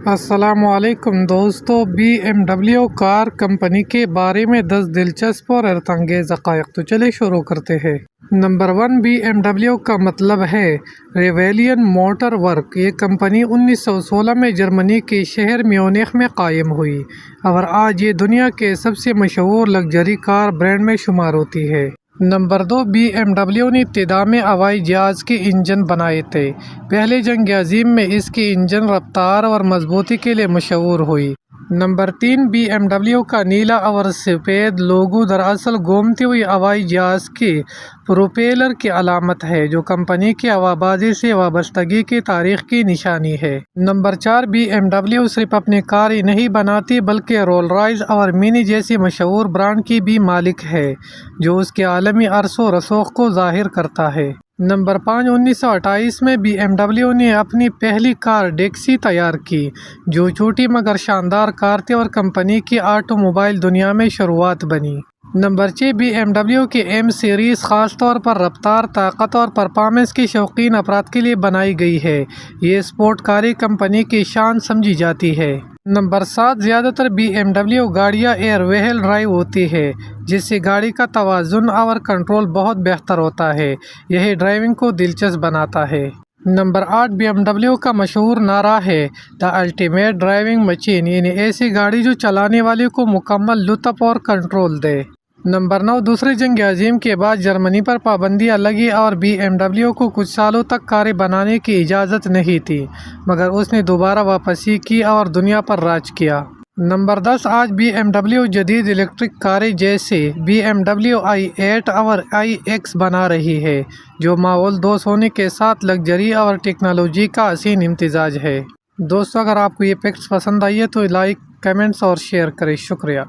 السلام علیکم دوستو، BMW کار کمپنی کے بارے میں 10 دلچسپ اور حیرت انگیز حقائق۔ تو چلے شروع کرتے ہیں۔ نمبر 1، BMW کا مطلب ہے ریویلین موٹر ورک۔ یہ کمپنی 1916 میں جرمنی کے شہر میونخ میں قائم ہوئی اور آج یہ دنیا کے سب سے مشہور لگژری کار برانڈ میں شمار ہوتی ہے۔ نمبر 2، BMW نے ابتدا میں ہوائی جہاز کے انجن بنائے تھے۔ پہلے جنگ عظیم میں اس کی انجن رفتار اور مضبوطی کے لیے مشہور ہوئی۔ نمبر 3، BMW کا نیلا اور سفید لوگو دراصل گھومتے ہوئے ہوائی جہاز کے پروپیلر کی علامت ہے، جو کمپنی کی ہوابازی سے وابستگی کی تاریخ کی نشانی ہے۔ نمبر 4، BMW صرف اپنی کار ہی نہیں بناتی بلکہ رولز رائس اور منی جیسی مشہور برانڈ کی بھی مالک ہے، جو اس کے عالمی عرص و رسوخ کو ظاہر کرتا ہے۔ نمبر 5، 1928 میں BMW نے اپنی پہلی کار ڈیکسی تیار کی، جو چھوٹی مگر شاندار کار تھی اور کمپنی کی آٹو موبائل دنیا میں شروعات بنی۔ نمبر 6، BMW کی M سیریز خاص طور پر رفتار، طاقت اور پرفارمنس کے شوقین افراد کے لیے بنائی گئی ہے۔ یہ اسپورٹ کاری کمپنی کی شان سمجھی جاتی ہے۔ نمبر 7، زیادہ تر BMW گاڑیاں ایئر وہیل ڈرائیو ہوتی ہے، جس سے گاڑی کا توازن اور کنٹرول بہت بہتر ہوتا ہے۔ یہی ڈرائیونگ کو دلچسپ بناتا ہے۔ نمبر 8، BMW کا مشہور نعرہ ہے "دی الٹیمیٹ ڈرائیونگ مشین"، یعنی ایسی گاڑی جو چلانے والے کو مکمل لطف اور کنٹرول دے۔ نمبر 9، دوسری جنگ عظیم کے بعد جرمنی پر پابندیاں لگیں اور BMW کو کچھ سالوں تک کاریں بنانے کی اجازت نہیں تھی، مگر اس نے دوبارہ واپسی کی اور دنیا پر راج کیا۔ نمبر 10، آج BMW جدید الیکٹرک کاریں جیسے BMW i8 اور iX بنا رہی ہے، جو ماحول دوست ہونے کے ساتھ لگژری اور ٹیکنالوجی کا حسین امتزاج ہے۔ دوستو، اگر آپ کو یہ پکس پسند آئی ہے تو لائک، کمنٹس اور شیئر کریں۔ شکریہ۔